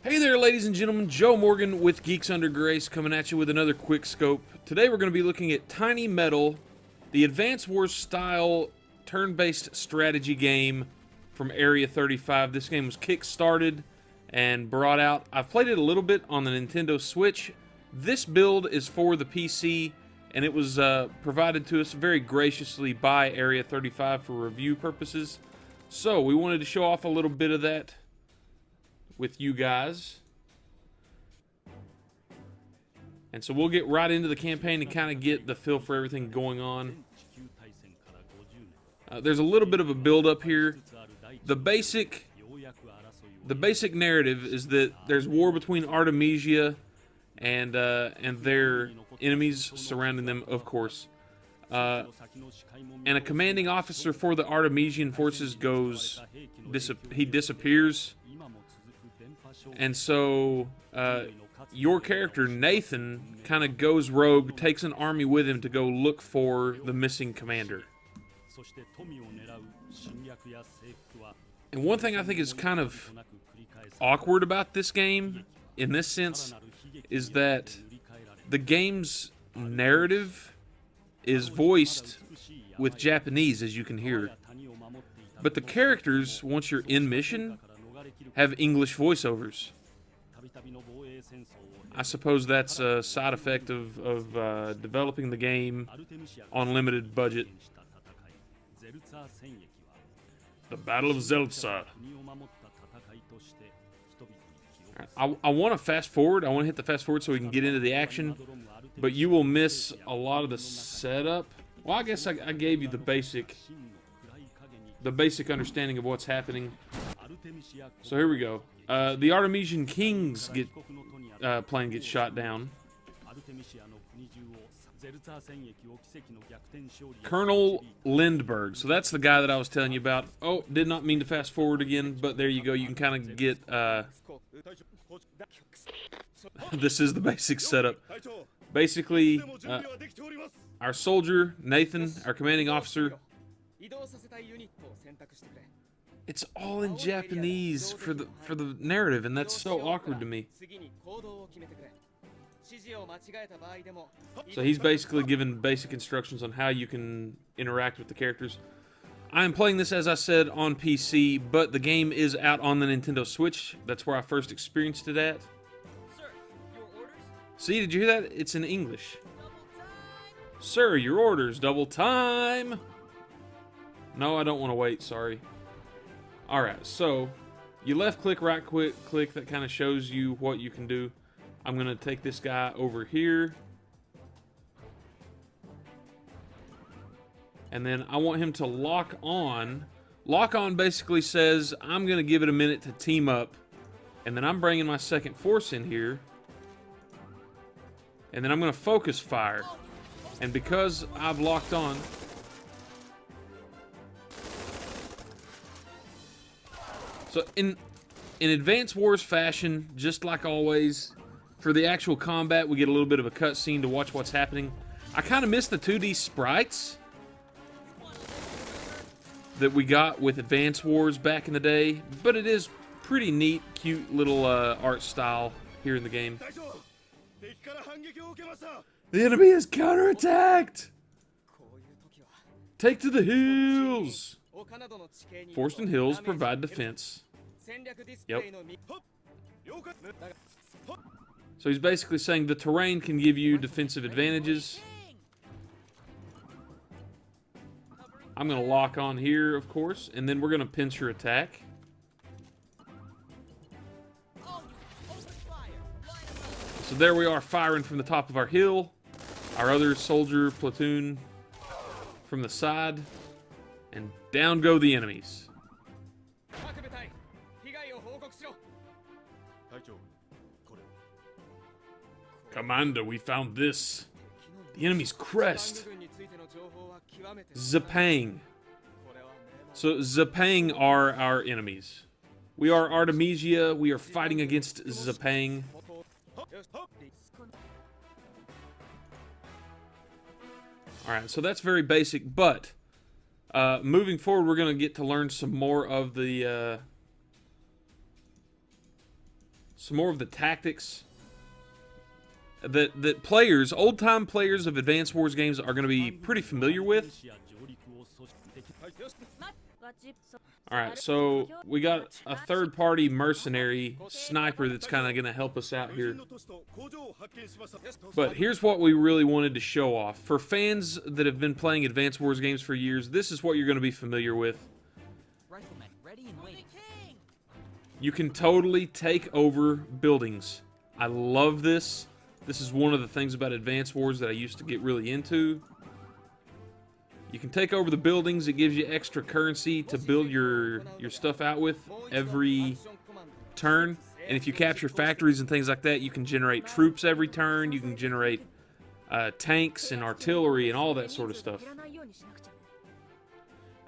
Hey there, ladies and gentlemen. Joe Morgan with Geeks Under Grace coming at you with another QuickScope. Today we're going to be looking at Tiny Metal, the Advance Wars style turn-based strategy game from Area 35. This game was kick-started and brought out. I've played it a little bit on the Nintendo Switch. This build is for the PC, and it was provided to us very graciously by Area 35 for review purposes. So we wanted to show off a little bit of that with you guys. And so we'll get right into the campaign and kind of get the feel for everything going on. There's a little bit of a build up here. The basic narrative is that there's war between Artemisia and their enemies surrounding them, of course. And a commanding officer for the Artemisian forces he disappears. And so your character, Nathan, kind of goes rogue, takes an army with him to go look for the missing commander. And one thing I think is kind of awkward about this game, in this sense, is that the game's narrative is voiced with Japanese, as you can hear. But the characters, once you're in mission, have English voiceovers. I suppose that's a side effect of developing the game on limited budget. The Battle of Zeltsa. I want to fast forward. I want to hit the fast forward so we can get into the action. But you will miss a lot of the setup. Well, I guess I gave you the basic understanding of what's happening. So here we go. The Artemisian King's plane gets shot down. Colonel Lindbergh. So that's the guy that I was telling you about. Oh, did not mean to fast forward again, but there you go. You can kind of get... this is the basic setup. Basically, our soldier, Nathan, our commanding officer... It's all in Japanese for the narrative, and that's so awkward to me. So he's basically given basic instructions on how you can interact with the characters. I am playing this, as I said, on PC, but the game is out on the Nintendo Switch. That's where I first experienced it at. See, did you hear that? It's in English. Sir, your orders. Double time. No, I don't want to wait. Sorry. Alright, so you left click, right click, that kind of shows you what you can do. I'm going to take this guy over here. And then I want him to lock on. Lock on basically says, I'm going to give it a minute to team up. And then I'm bringing my second force in here. And then I'm going to focus fire. And because I've locked on... So in Advance Wars fashion, just like always, for the actual combat, we get a little bit of a cutscene to watch what's happening. I kind of miss the 2D sprites that we got with Advance Wars back in the day, but it is pretty neat, cute little art style here in the game. The enemy is counterattacked! Take to the hills! Forest and hills provide defense. Yep. So he's basically saying the terrain can give you defensive advantages. I'm going to lock on here, of course, and then we're going to pincer attack. So there we are, firing from the top of our hill. Our other soldier platoon from the side. And down go the enemies. Commander, we found this. The enemy's crest. Zapang. So Zapang are our enemies. We are Artemisia. We are fighting against Zapang. Alright, so that's very basic, but moving forward, we're going to get to learn some more of the some more of the tactics that players, old-time players of Advance Wars games are going to be pretty familiar with. Alright, so we got a third-party mercenary sniper that's kind of going to help us out here. But here's what we really wanted to show off. For fans that have been playing Advance Wars games for years, this is what you're going to be familiar with. You can totally take over buildings. I love this. This is one of the things about Advance Wars that I used to get really into. You can take over the buildings. It gives you extra currency to build your stuff out with every turn. And if you capture factories and things like that, you can generate troops every turn. You can generate tanks and artillery and all that sort of stuff.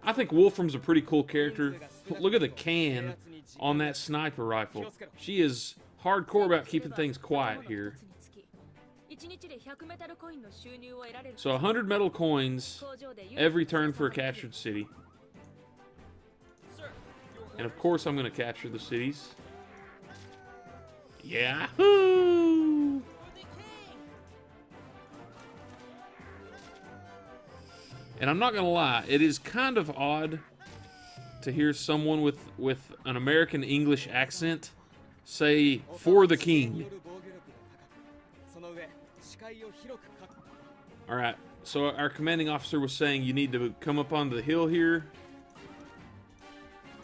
I think Wolfram's a pretty cool character. Look at the can on that sniper rifle. She is hardcore about keeping things quiet here. So 100 metal coins every turn for a captured city. And of course I'm going to capture the cities. Yahoo! And I'm not going to lie, it is kind of odd to hear someone with an American English accent say, "For the king." Alright, so our commanding officer was saying you need to come up onto the hill here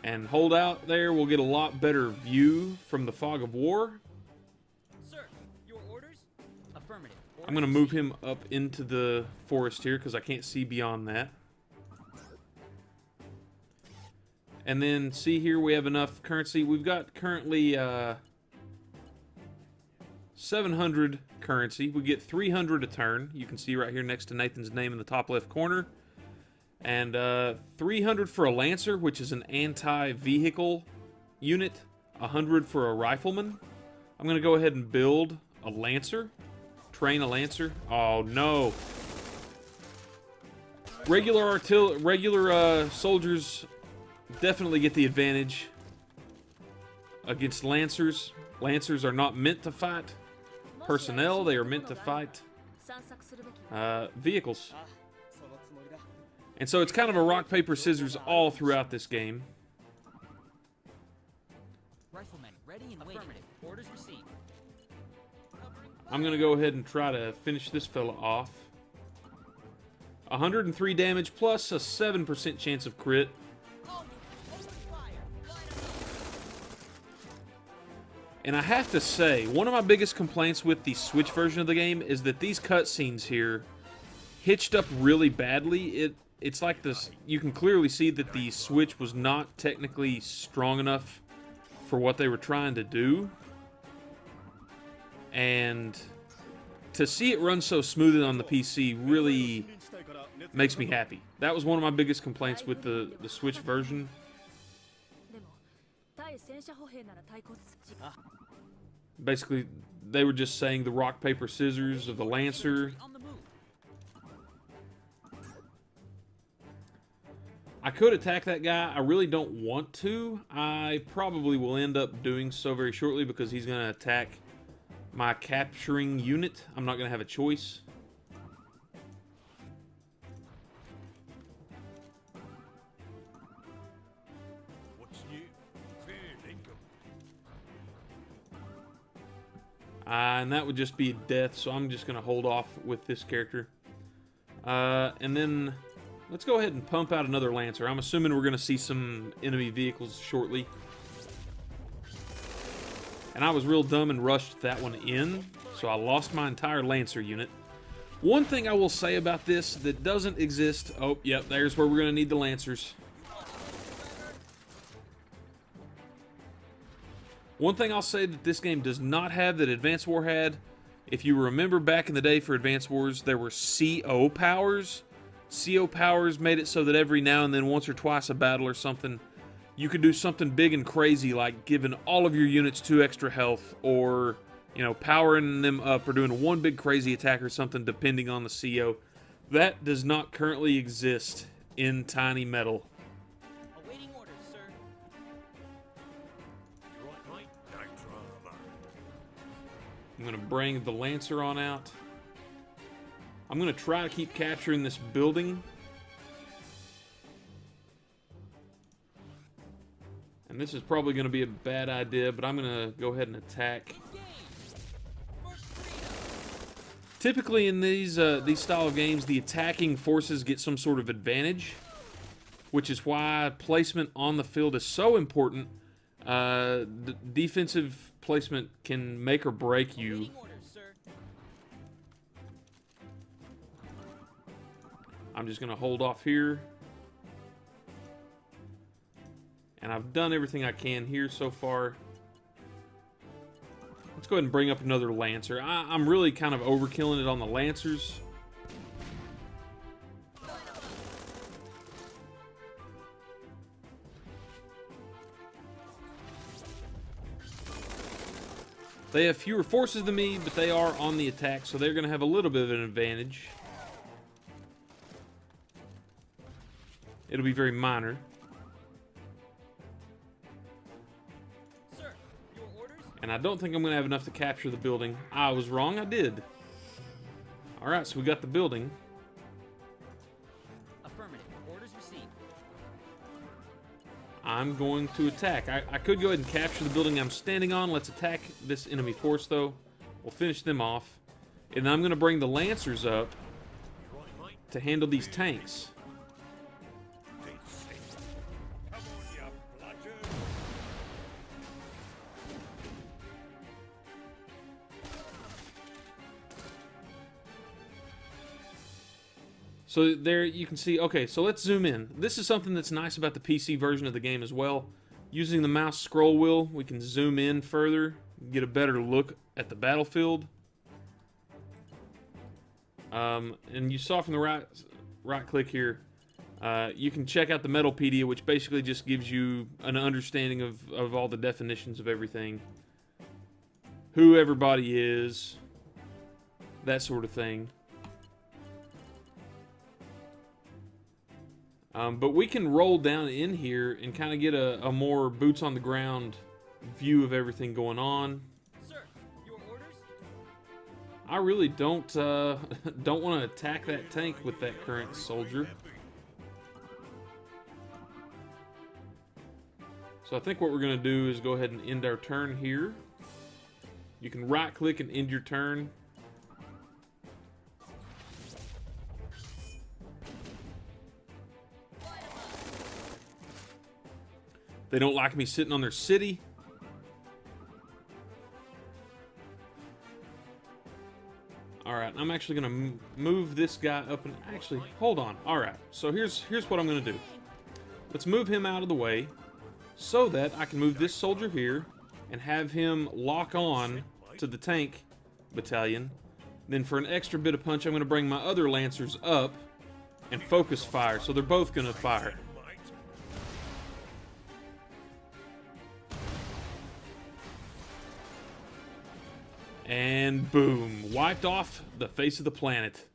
and hold out there. We'll get a lot better view from the fog of war. Sir, your orders? Affirmative. I'm going to move him up into the forest here because I can't see beyond that. And then see here we have enough currency. We've got currently 700 currency. We get 300 a turn. You can see right here next to Nathan's name in the top left corner. And 300 for a Lancer, which is an anti-vehicle unit. 100 for a Rifleman. I'm going to go ahead and build a Lancer. Train a Lancer. Oh, no. Regular soldiers definitely get the advantage against Lancers. Lancers are not meant to fight personnel. They are meant to fight vehicles. And so it's kind of a rock, paper, scissors all throughout this game. Riflemen, ready and waiting. Orders received. I'm going to go ahead and try to finish this fella off. 103 damage plus a 7% chance of crit. And I have to say, one of my biggest complaints with the Switch version of the game is that these cutscenes here hitched up really badly. It's like this, you can clearly see that the Switch was not technically strong enough for what they were trying to do. And to see it run so smoothly on the PC really makes me happy. That was one of my biggest complaints with the Switch version. Basically, they were just saying the rock, paper, scissors of the Lancer. I could attack that guy. I really don't want to. I probably will end up doing so very shortly because he's going to attack my capturing unit. I'm not going to have a choice. And that would just be death, so I'm just going to hold off with this character. And then let's go ahead and pump out another Lancer. I'm assuming we're going to see some enemy vehicles shortly. And I was real dumb and rushed that one in, so I lost my entire Lancer unit. One thing I will say about this that doesn't exist... Oh, yep, there's where we're going to need the Lancers. One thing I'll say that this game does not have that Advance War had, if you remember back in the day for Advance Wars, there were CO powers. CO powers made it so that every now and then, once or twice a battle or something, you could do something big and crazy like giving all of your units 2 extra health, or, you know, powering them up, or doing one big crazy attack or something depending on the CO. That does not currently exist in Tiny Metal. I'm going to bring the Lancer on out. I'm going to try to keep capturing this building. And this is probably going to be a bad idea, but I'm going to go ahead and attack. Typically in these style of games, the attacking forces get some sort of advantage, which is why placement on the field is so important. The defensive placement can make or break you. I'm just going to hold off here. And I've done everything I can here so far. Let's go ahead and bring up another Lancer. I'm really kind of overkilling it on the Lancers. They have fewer forces than me, but they are on the attack, so they're going to have a little bit of an advantage. It'll be very minor. Sir, your orders? And I don't think I'm going to have enough to capture the building. I was wrong, I did. Alright, so we got the building. Affirmative. Orders received. I'm going to attack. I could go ahead and capture the building I'm standing on. Let's attack this enemy force, though. We'll finish them off. And then I'm going to bring the Lancers up to handle these tanks. So there you can see, okay, so let's zoom in. This is something that's nice about the PC version of the game as well. Using the mouse scroll wheel, we can zoom in further, get a better look at the battlefield. And you saw from the right click here, you can check out the Metalpedia, which basically just gives you an understanding of all the definitions of everything. Who everybody is, that sort of thing. But we can roll down in here and kind of get a more boots on the ground view of everything going on. Sir, your orders? I really don't want to attack that tank with that current soldier. So I think what we're going to do is go ahead and end our turn here. You can right click and end your turn. They don't like me sitting on their city. Alright, I'm actually going to move this guy up and... Actually, hold on. Alright, so here's what I'm going to do. Let's move him out of the way so that I can move this soldier here and have him lock on to the tank battalion. Then for an extra bit of punch, I'm going to bring my other Lancers up and focus fire. So they're both going to fire. And boom, wiped off the face of the planet.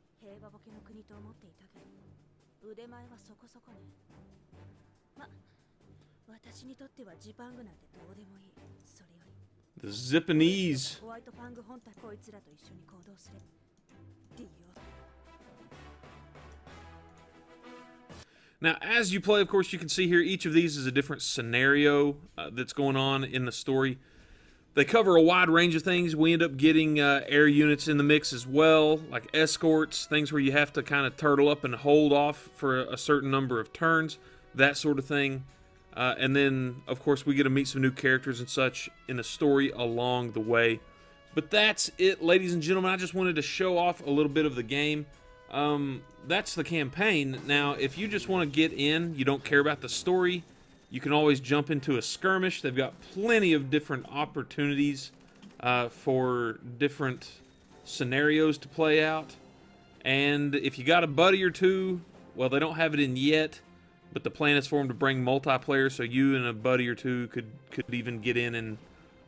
The Zipanese. Now, as you play, of course, you can see here each of these is a different scenario that's going on in the story. They cover a wide range of things. We end up getting air units in the mix as well, like escorts, things where you have to kind of turtle up and hold off for a certain number of turns, that sort of thing. And then, of course, we get to meet some new characters and such in the story along the way. But that's it, ladies and gentlemen. I just wanted to show off a little bit of the game. That's the campaign. Now, if you just want to get in, you don't care about the story, you can always jump into a skirmish. They've got plenty of different opportunities for different scenarios to play out. And if you got a buddy or two, well, they don't have it in yet, but the plan is for them to bring multiplayer, so you and a buddy or two could even get in and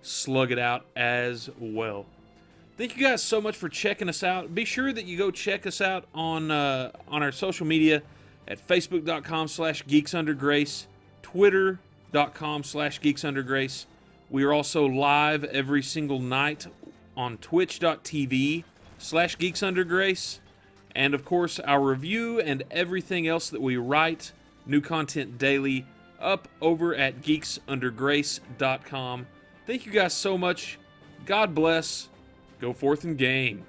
slug it out as well. Thank you guys so much for checking us out. Be sure that you go check us out on our social media at facebook.com/geeksundergrace, twitter.com/geeksundergrace. We are also live every single night on twitch.tv/geeksundergrace. And of course, our review and everything else that we write, new content daily, up over at geeksundergrace.com. Thank you guys so much. God bless. Go forth and game.